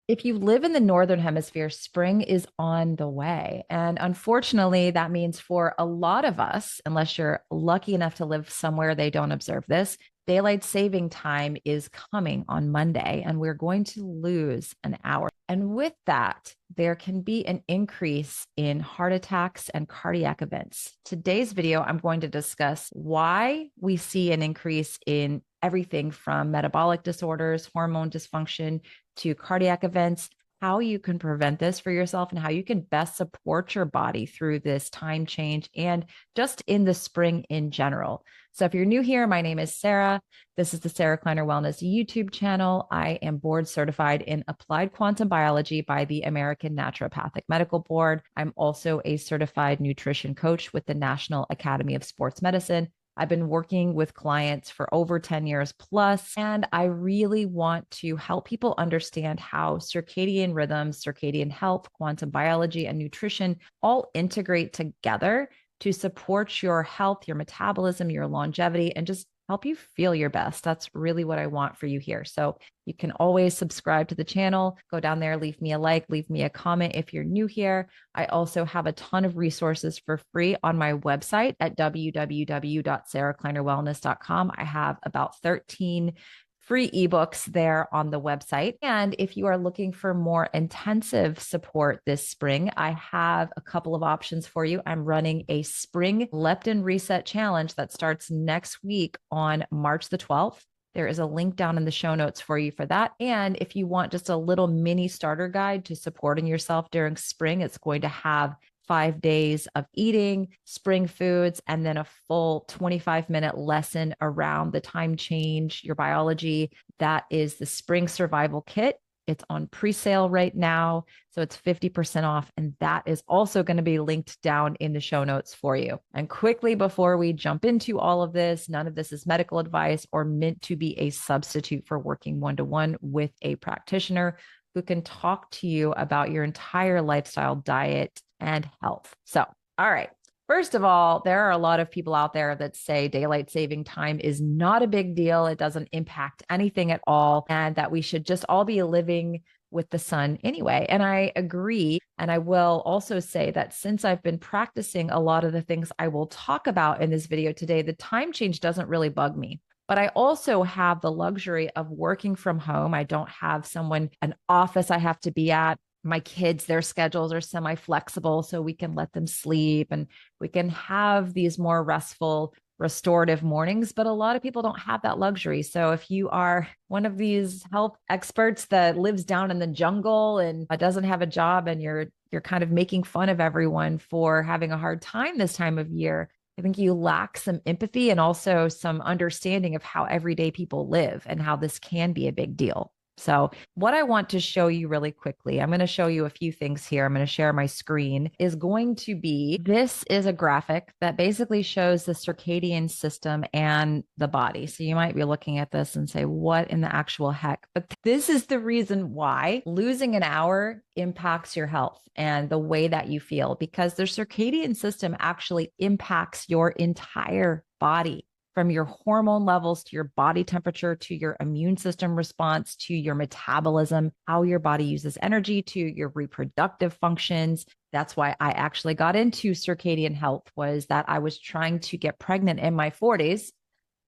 If you live in the Northern Hemisphere, spring is on the way. And unfortunately, that means for a lot of us, unless you're lucky enough to live somewhere they don't observe this, daylight saving time is coming on Monday, and we're going to lose an hour. And with that, there can be an increase in heart attacks and cardiac events. Today's video, I'm going to discuss why we see an increase in everything from metabolic disorders, hormone dysfunction, to cardiac events, how you can prevent this for yourself, and how you can best support your body through this time change and just in the spring in general. So if you're new here, my name is Sarah. This is the Sarah Kleiner Wellness YouTube channel. I am board certified in applied quantum biology by the American Naturopathic Medical Board. I'm also a certified nutrition coach with the National Academy of Sports Medicine. I've been working with clients for over 10 years plus, and I really want to help people understand how circadian rhythms, circadian health, quantum biology, and nutrition all integrate together to support your health, your metabolism, your longevity, and just help you feel your best. That's really what I want for you here. So you can always subscribe to the channel, go down there, leave me a like, leave me a comment if you're new here. I also have a ton of resources for free on my website at www.sarahkleinerwellness.com. I have about 13 free ebooks there on the website. And if you are looking for more intensive support this spring, I have a couple of options for you. I'm running a spring leptin reset challenge that starts next week on March the 12th. There is a link down in the show notes for you for that. And if you want just a little mini starter guide to supporting yourself during spring, it's going to have 5 days of eating spring foods, and then a full 25-minute lesson around the time change, your biology. That is the Spring Survival Kit. It's on pre-sale right now, so it's 50% off, and that is also going to be linked down in the show notes for you. And quickly, before we jump into all of this, none of this is medical advice or meant to be a substitute for working one-to-one with a practitioner who can talk to you about your entire lifestyle, diet, and health. So, all right. First of all, there are a lot of people out there that say daylight saving time is not a big deal. It doesn't impact anything at all, and that we should just all be living with the sun anyway. And I agree. And I will also say that since I've been practicing a lot of the things I will talk about in this video today, the time change doesn't really bug me. But I also have the luxury of working from home. I don't have an office I have to be at. My kids, their schedules are semi-flexible, so we can let them sleep and we can have these more restful, restorative mornings. But a lot of people don't have that luxury. So if you are one of these health experts that lives down in the jungle and doesn't have a job, and you're kind of making fun of everyone for having a hard time this time of year, I think you lack some empathy and also some understanding of how everyday people live and how this can be a big deal. So what I want to show you really quickly, I'm going to show you a few things here. I'm going to share my screen, is going to be, this is a graphic that basically shows the circadian system and the body. So you might be looking at this and say, what in the actual heck? But this is the reason why losing an hour impacts your health and the way that you feel, because the circadian system actually impacts your entire body. From your hormone levels to your body temperature, to your immune system response, to your metabolism, how your body uses energy, to your reproductive functions. That's why I actually got into circadian health, was that I was trying to get pregnant in my 40s.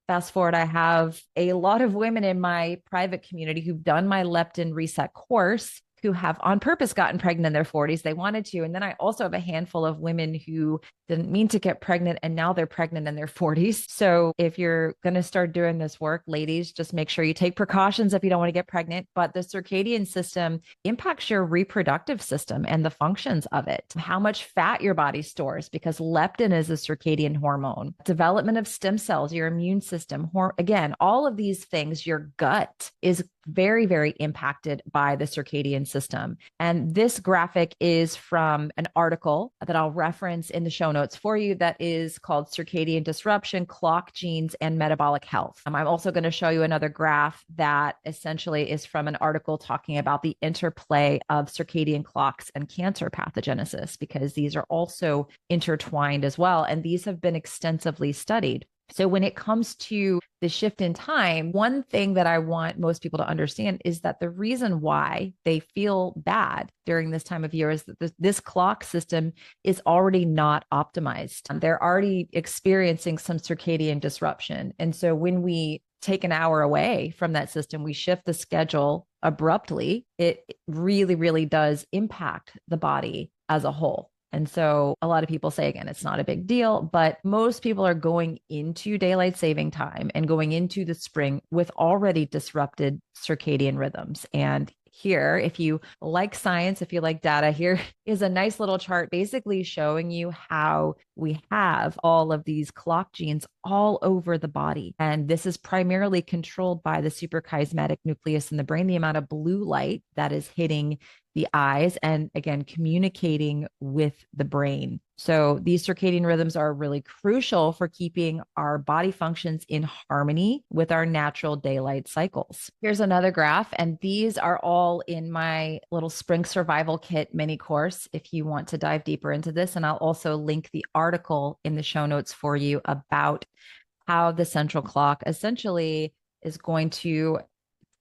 Fast forward, I have a lot of women in my private community who've done my leptin reset course, who have on purpose gotten pregnant in their 40s. They wanted to. And then I also have a handful of women who didn't mean to get pregnant, and now they're pregnant in their 40s. So if you're going to start doing this work, ladies, just make sure you take precautions if you don't want to get pregnant. But the circadian system impacts your reproductive system and the functions of it, how much fat your body stores, because leptin is a circadian hormone, development of stem cells, your immune system, again, all of these things, your gut is very, very impacted by the circadian system. And this graphic is from an article that I'll reference in the show notes for you that is called Circadian Disruption, Clock Genes, and Metabolic Health. I'm also going to show you another graph that essentially is from an article talking about the interplay of circadian clocks and cancer pathogenesis, because these are also intertwined as well. And these have been extensively studied. So when it comes to the shift in time, one thing that I want most people to understand is that the reason why they feel bad during this time of year is that this clock system is already not optimized. They're already experiencing some circadian disruption. And so when we take an hour away from that system, we shift the schedule abruptly, it really, really does impact the body as a whole. And so a lot of people say, again, it's not a big deal, but most people are going into daylight saving time and going into the spring with already disrupted circadian rhythms. And here, if you like science, if you like data, here is a nice little chart basically showing you how we have all of these clock genes all over the body. And this is primarily controlled by the suprachiasmatic nucleus in the brain, the amount of blue light that is hitting the eyes and again, communicating with the brain. So these circadian rhythms are really crucial for keeping our body functions in harmony with our natural daylight cycles. Here's another graph, and these are all in my little spring survival kit mini course if you want to dive deeper into this. And I'll also link the article in the show notes for you about how the central clock essentially is going to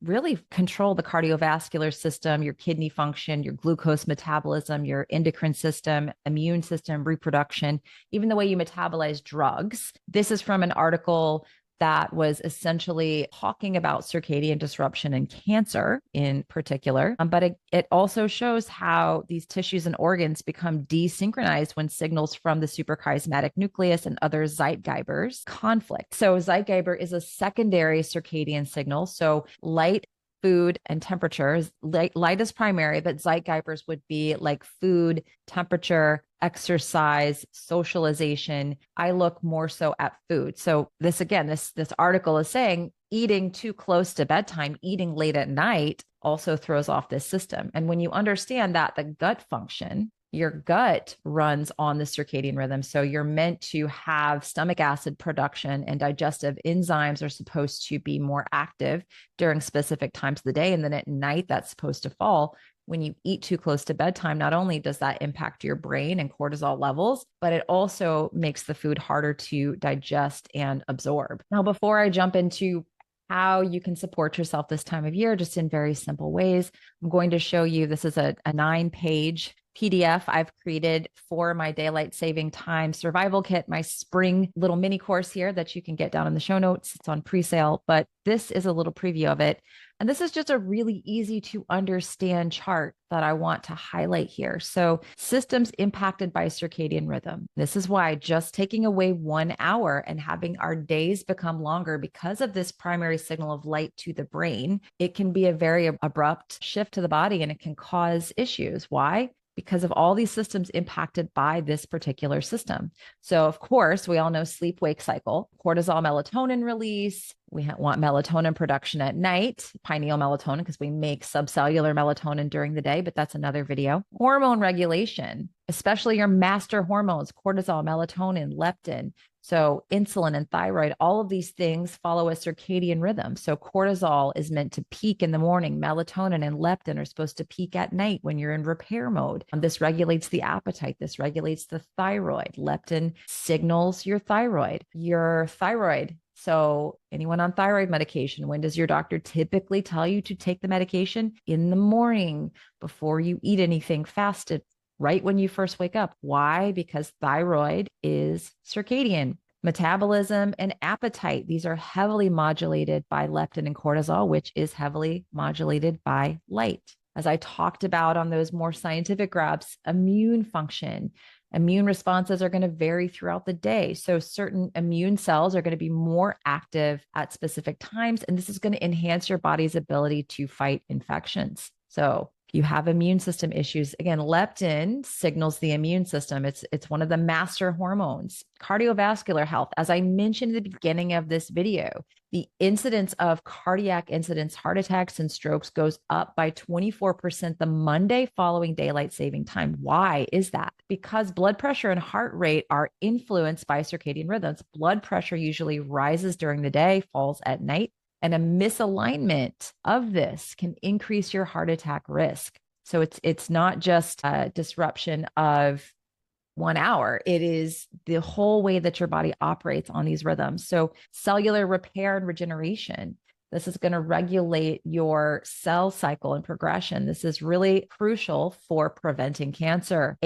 really control the cardiovascular system, your kidney function, your glucose metabolism, your endocrine system, immune system, reproduction, even the way you metabolize drugs. This is from an article that was essentially talking about circadian disruption and cancer in particular. But it also shows how these tissues and organs become desynchronized when signals from the suprachiasmatic nucleus and other Zeitgebers conflict. So Zeitgeber is a secondary circadian signal. So light, food, and temperature. Light is primary, but Zeitgebers would be like food, temperature, exercise, socialization. I look more so at food. So this again, this article is saying eating too close to bedtime, eating late at night also throws off this system. And when you understand that the gut function, your gut runs on the circadian rhythm. So you're meant to have stomach acid production, and digestive enzymes are supposed to be more active during specific times of the day. And then at night, that's supposed to fall. When you eat too close to bedtime, not only does that impact your brain and cortisol levels, but it also makes the food harder to digest and absorb. Now, before I jump into how you can support yourself this time of year, just in very simple ways, I'm going to show you, this is a 9-page PDF I've created for my daylight saving time survival kit, my spring little mini course here that you can get down in the show notes. It's on pre-sale, but this is a little preview of it. And this is just a really easy to understand chart that I want to highlight here. So systems impacted by circadian rhythm. This is why just taking away 1 hour and having our days become longer because of this primary signal of light to the brain, it can be a very abrupt shift to the body and it can cause issues. Why? Because of all these systems impacted by this particular system. So of course, we all know sleep-wake cycle, cortisol, melatonin release. We want melatonin production at night, pineal melatonin, because we make subcellular melatonin during the day, but that's another video. Hormone regulation, especially your master hormones, cortisol, melatonin, leptin. So insulin and thyroid, all of these things follow a circadian rhythm. So cortisol is meant to peak in the morning. Melatonin and leptin are supposed to peak at night when you're in repair mode. This regulates the appetite. This regulates the thyroid. Leptin signals your thyroid. So anyone on thyroid medication, when does your doctor typically tell you to take the medication? In the morning before you eat anything fasted, right when you first wake up. Why? Because thyroid is circadian. Metabolism and appetite, these are heavily modulated by leptin and cortisol, which is heavily modulated by light. As I talked about on those more scientific graphs, immune function. Immune responses are going to vary throughout the day. So certain immune cells are going to be more active at specific times, and this is going to enhance your body's ability to fight infections. So you have immune system issues. Again, leptin signals the immune system. It's one of the master hormones. Cardiovascular health. As I mentioned at the beginning of this video, the incidence of cardiac incidents, heart attacks, and strokes goes up by 24% the Monday following daylight saving time. Why is that? Because blood pressure and heart rate are influenced by circadian rhythms. Blood pressure usually rises during the day, falls at night. And a misalignment of this can increase your heart attack risk. So it's not just a disruption of 1 hour. It is the whole way that your body operates on these rhythms. So cellular repair and regeneration. This is going to regulate your cell cycle and progression. This is really crucial for preventing cancer.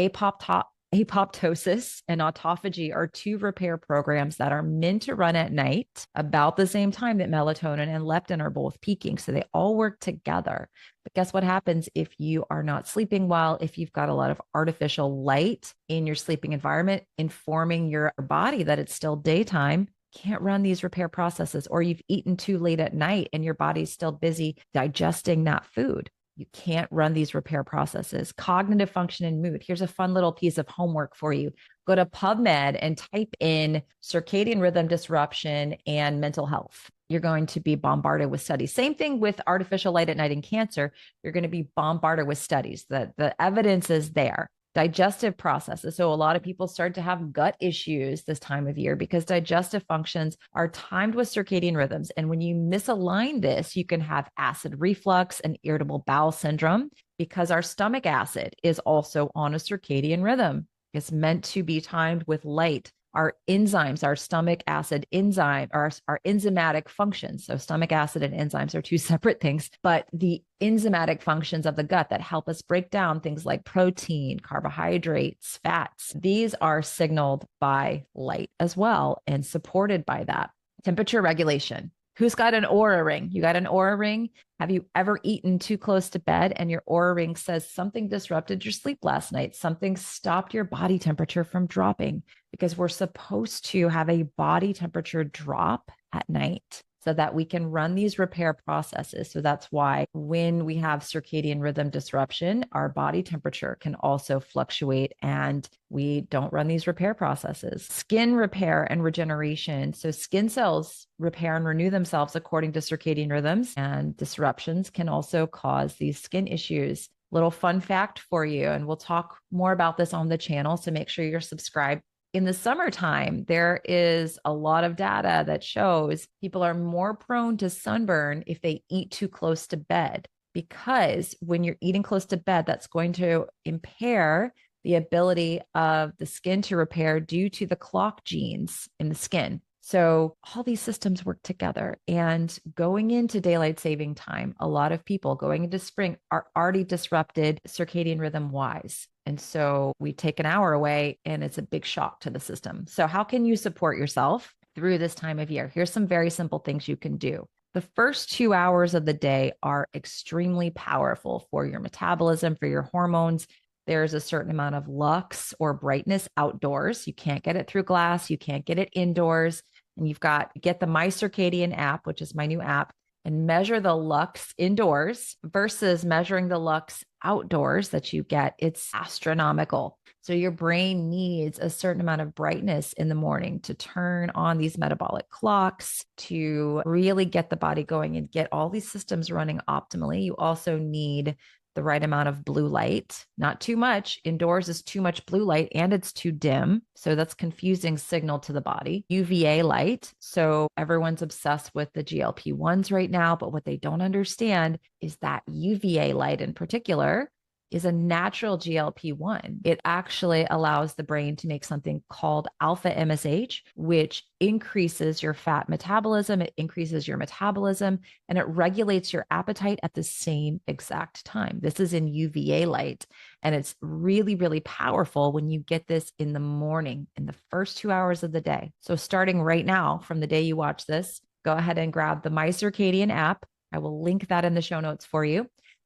Apoptosis and autophagy are two repair programs that are meant to run at night about the same time that melatonin and leptin are both peaking. So they all work together. But guess what happens if you are not sleeping well, if you've got a lot of artificial light in your sleeping environment, informing your body that it's still daytime? Can't run these repair processes, or you've eaten too late at night and your body's still busy digesting that food. You can't run these repair processes. Cognitive function and mood. Here's a fun little piece of homework for you. Go to PubMed and type in circadian rhythm disruption and mental health. You're going to be bombarded with studies. Same thing with artificial light at night and cancer. You're going to be bombarded with studies. The evidence is there. Digestive processes. So a lot of people start to have gut issues this time of year because digestive functions are timed with circadian rhythms. And when you misalign this, you can have acid reflux and irritable bowel syndrome because our stomach acid is also on a circadian rhythm. It's meant to be timed with light. Our enzymes, our stomach acid enzyme, our enzymatic functions. So stomach acid and enzymes are two separate things, but the enzymatic functions of the gut that help us break down things like protein, carbohydrates, fats, these are signaled by light as well and supported by that. Temperature regulation. Who's got an Oura ring? You got an Oura ring? Have you ever eaten too close to bed and your Oura ring says something disrupted your sleep last night? Something stopped your body temperature from dropping, because we're supposed to have a body temperature drop at night so that we can run these repair processes. So that's why when we have circadian rhythm disruption, our body temperature can also fluctuate and we don't run these repair processes. Skin repair and regeneration. So skin cells repair and renew themselves according to circadian rhythms, and disruptions can also cause these skin issues. Little fun fact for you, and we'll talk more about this on the channel, so make sure you're subscribed. In the summertime, there is a lot of data that shows people are more prone to sunburn if they eat too close to bed, because when you're eating close to bed, that's going to impair the ability of the skin to repair due to the clock genes in the skin. So all these systems work together. And going into daylight saving time, a lot of people going into spring are already disrupted circadian rhythm wise. And so we take an hour away and it's a big shock to the system. So how can you support yourself through this time of year? Here's some very simple things you can do. The first 2 hours of the day are extremely powerful for your metabolism, for your hormones. There's a certain amount of lux or brightness outdoors. You can't get it through glass. You can't get it indoors. And you've got to get the My Circadian app, which is my new app, and measure the lux indoors versus measuring the lux outdoors that you get. It's astronomical. So your brain needs a certain amount of brightness in the morning to turn on these metabolic clocks, to really get the body going and get all these systems running optimally. You also need the right amount of blue light, not too much. Indoors is too much blue light and it's too dim. So that's confusing signal to the body. UVA light. So everyone's obsessed with the GLP-1s right now, but what they don't understand is that UVA light in particular is a natural GLP-1. It actually allows the brain to make something called alpha MSH, which increases your fat metabolism. It increases your metabolism and it regulates your appetite at the same exact time. This is in UVA light. And it's really, really powerful when you get this in the morning, in the first 2 hours of the day. So starting right now, from the day you watch this, go ahead and grab the My Circadian app. I will link that in the show notes for you.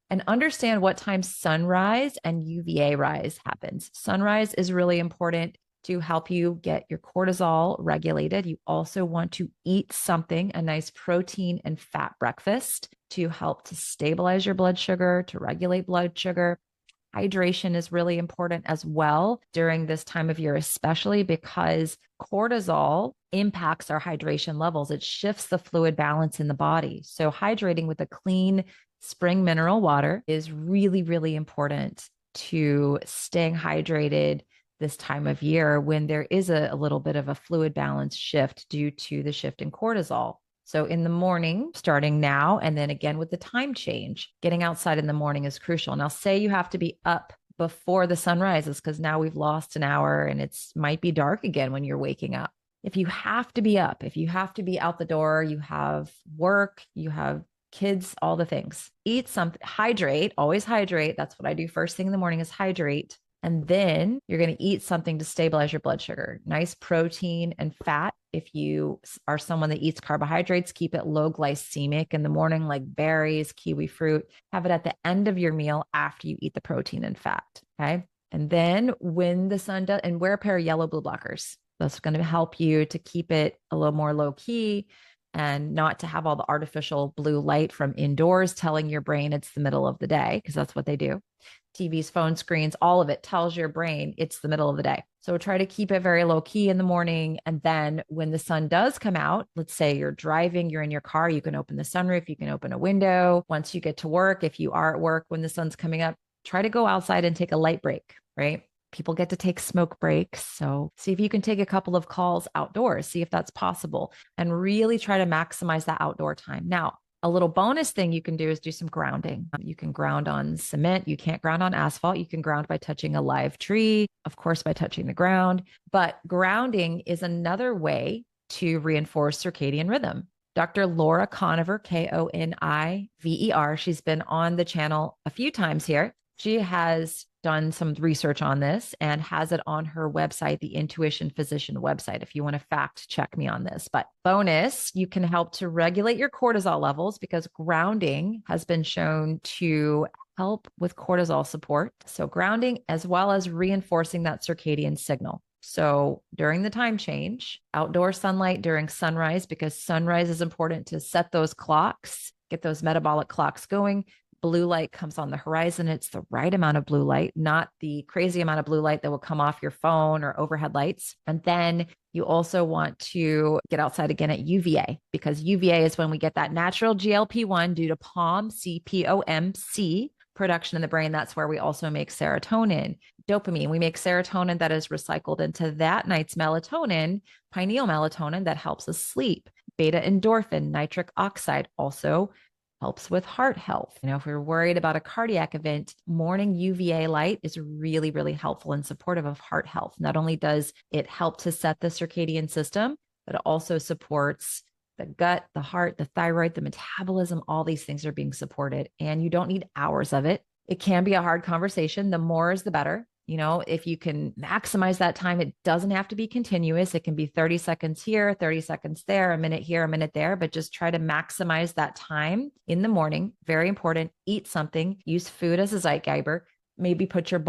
And understand what time sunrise and UVA rise happens. Sunrise is really important to help you get your cortisol regulated. You also want to eat something, a nice protein and fat breakfast, to help to stabilize your blood sugar, to regulate blood sugar. Hydration is really important as well during this time of year, especially because cortisol impacts our hydration levels. It shifts the fluid balance in the body. So hydrating with a clean spring mineral water is really, really important to staying hydrated this time of year when there is a little bit of a fluid balance shift due to the shift in cortisol. So in the morning, starting now, and then again with the time change, getting outside in the morning is crucial. Now, say you have to be up before the sun rises, because now we've lost an hour and it's might be dark again when you're waking up. If you have to be up, if you have to be out the door, you have work, you have kids, all the things, eat something, hydrate, always hydrate. That's what I do first thing in the morning is hydrate. And then you're going to eat something to stabilize your blood sugar, nice protein and fat. If you are someone that eats carbohydrates, keep it low glycemic in the morning, like berries, kiwi fruit. Have it at the end of your meal after you eat the protein and fat. Okay. And then when the sun does, and wear a pair of yellow blue blockers. That's going to help you to keep it a little more low key and not to have all the artificial blue light from indoors telling your brain it's the middle of the day, because that's what they do. TVs, phone screens, all of it tells your brain it's the middle of the day. So try to keep it very low key in the morning. And then when the sun does come out, let's say you're driving, you're in your car, you can open the sunroof, you can open a window. Once you get to work, if you are at work when the sun's coming up, try to go outside and take a light break, right? People get to take smoke breaks. So see if you can take a couple of calls outdoors, see if that's possible, and really try to maximize that outdoor time. Now, a little bonus thing you can do is do some grounding. You can ground on cement. You can't ground on asphalt. You can ground by touching a live tree, of course, by touching the ground. But grounding is another way to reinforce circadian rhythm. Dr. Laura Conover, Koniver, she's been on the channel a few times here. She has done some research on this and has it on her website, the Intuition Physician website, if you want to fact check me on this. But bonus, you can help to regulate your cortisol levels because grounding has been shown to help with cortisol support. So grounding, as well as reinforcing that circadian signal. So during the time change, outdoor sunlight during sunrise, because sunrise is important to set those clocks, get those metabolic clocks going. Blue light comes on the horizon. It's the right amount of blue light, not the crazy amount of blue light that will come off your phone or overhead lights. And then you also want to get outside again at UVA, because UVA is when we get that natural GLP-1 due to POMC production in the brain. That's where we also make serotonin, dopamine. We make serotonin that is recycled into that night's melatonin, pineal melatonin that helps us sleep. Beta endorphin, nitric oxide also helps with heart health. If we're worried about a cardiac event, morning UVA light is really, really helpful and supportive of heart health. Not only does it help to set the circadian system, but it also supports the gut, the heart, the thyroid, the metabolism. All these things are being supported, and you don't need hours of it. It can be a hard conversation. The more is the better. If you can maximize that time, it doesn't have to be continuous. It can be 30 seconds here, 30 seconds there, a minute here, a minute there, but just try to maximize that time in the morning. Very important. Eat something, use food as a Zeitgeber, maybe put your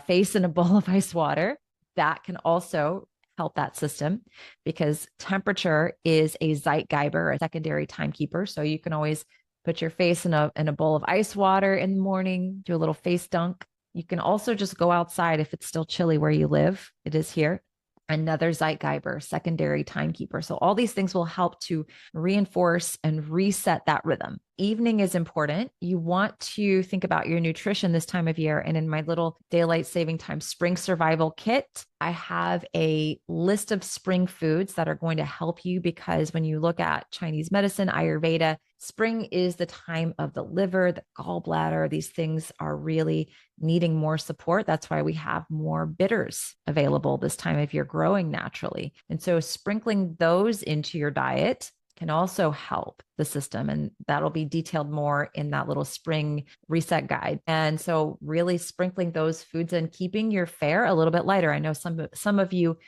face in a bowl of ice water. That can also help that system, because temperature is a Zeitgeber, a secondary timekeeper. So you can always put your face in a bowl of ice water in the morning, do a little face dunk. You can also just go outside if it's still chilly where you live. It is here. Another Zeitgeber, secondary timekeeper. So all these things will help to reinforce and reset that rhythm. Evening is important. You want to think about your nutrition this time of year. And in my little daylight saving time spring survival kit, I have a list of spring foods that are going to help you, because when you look at Chinese medicine, Ayurveda, spring is the time of the liver, the gallbladder. These things are really needing more support. That's why we have more bitters available this time of year growing naturally. And so sprinkling those into your diet can also help the system. And that'll be detailed more in that little spring reset guide. And so really sprinkling those foods and keeping your fare a little bit lighter. I know some of you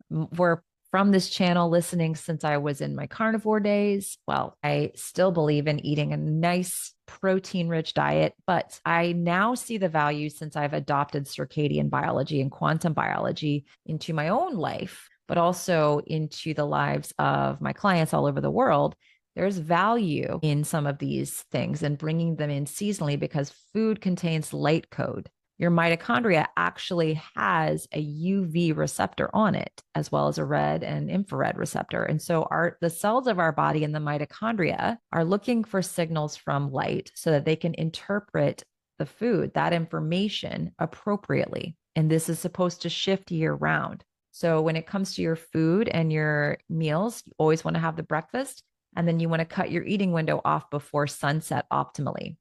were from this channel listening since I was in my carnivore days. Well, I still believe in eating a nice protein-rich diet, but I now see the value since I've adopted circadian biology and quantum biology into my own life, but also into the lives of my clients all over the world. There's value in some of these things and bringing them in seasonally, because food contains light code. Your mitochondria actually has a UV receptor on it, as well as a red and infrared receptor. And so the cells of our body and the mitochondria are looking for signals from light so that they can interpret the food, that information appropriately. And this is supposed to shift year round. So when it comes to your food and your meals, you always want to have the breakfast, and then you want to cut your eating window off before sunset optimally.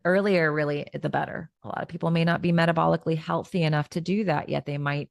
Earlier, really, the better. A lot of people may not be metabolically healthy enough to do that yet. They might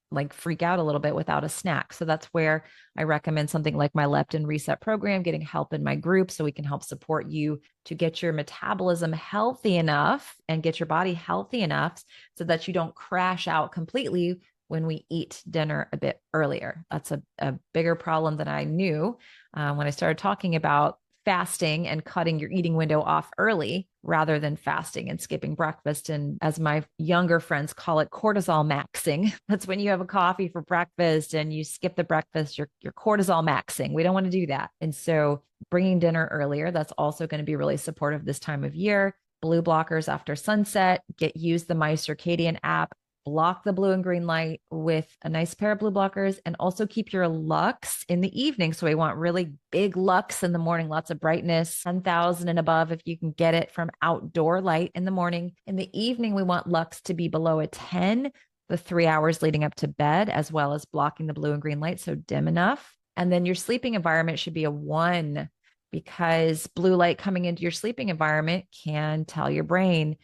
like freak out a little bit without a snack. So that's where I recommend something like my leptin reset program, getting help in my group so we can help support you to get your metabolism healthy enough and get your body healthy enough so that you don't crash out completely when we eat dinner a bit earlier. That's a bigger problem than I knew when I started talking about fasting and cutting your eating window off early rather than fasting and skipping breakfast. And as my younger friends call it, cortisol maxing. That's when you have a coffee for breakfast and you skip the breakfast, you're cortisol maxing. We don't want to do that. And so bringing dinner earlier, that's also going to be really supportive this time of year. Blue blockers after sunset, use the My Circadian app, block the blue and green light with a nice pair of blue blockers, and also keep your lux in the evening. So we want really big lux in the morning, lots of brightness, 10,000 and above if you can get it from outdoor light in the morning. In the evening, we want lux to be below a 10, the 3 hours leading up to bed, as well as blocking the blue and green light, so dim enough. And then your sleeping environment should be a 1, because blue light coming into your sleeping environment can tell your brain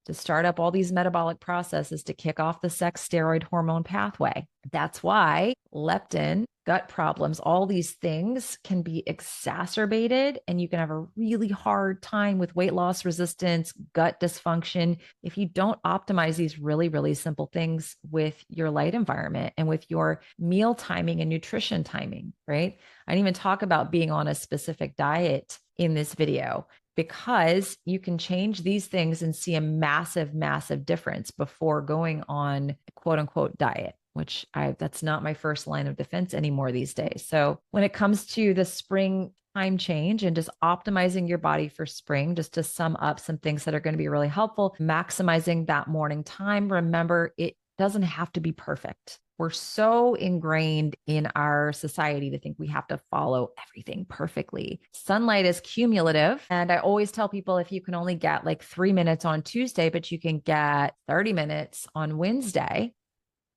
to start up all these metabolic processes to kick off the sex steroid hormone pathway. That's why leptin, gut problems, all these things can be exacerbated, and you can have a really hard time with weight loss resistance, gut dysfunction, if you don't optimize these really, really simple things with your light environment and with your meal timing and nutrition timing, right? I didn't even talk about being on a specific diet in this video, because you can change these things and see a massive, massive difference before going on quote unquote diet, which that's not my first line of defense anymore these days. So when it comes to the spring time change and just optimizing your body for spring, just to sum up some things that are going to be really helpful, maximizing that morning time. Remember, it doesn't have to be perfect. We're so ingrained in our society to think we have to follow everything perfectly. Sunlight is cumulative. And I always tell people, if you can only get like 3 minutes on Tuesday, but you can get 30 minutes on Wednesday,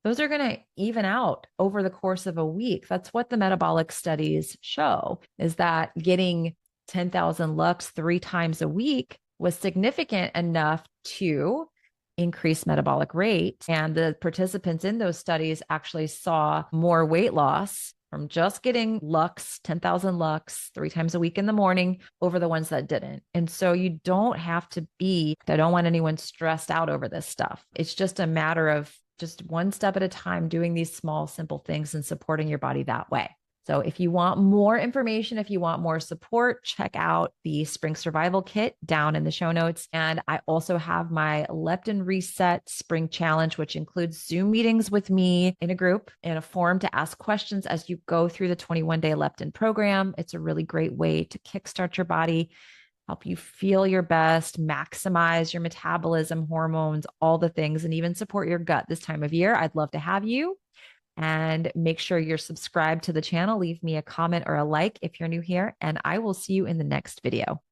those are going to even out over the course of a week. That's what the metabolic studies show, is that getting 10,000 lux 3 times a week was significant enough to increased metabolic rate. And the participants in those studies actually saw more weight loss from just getting lux, 10,000 lux 3 times a week in the morning over the ones that didn't. And so you don't have to be, I don't want anyone stressed out over this stuff. It's just a matter of just one step at a time, doing these small, simple things and supporting your body that way. So if you want more information, if you want more support, check out the Spring Survival Kit down in the show notes. And I also have my Leptin Reset Spring Challenge, which includes Zoom meetings with me in a group and a forum to ask questions as you go through the 21-day leptin program. It's a really great way to kickstart your body, help you feel your best, maximize your metabolism, hormones, all the things, and even support your gut this time of year. I'd love to have you. And make sure you're subscribed to the channel. Leave me a comment or a like if you're new here, and I will see you in the next video.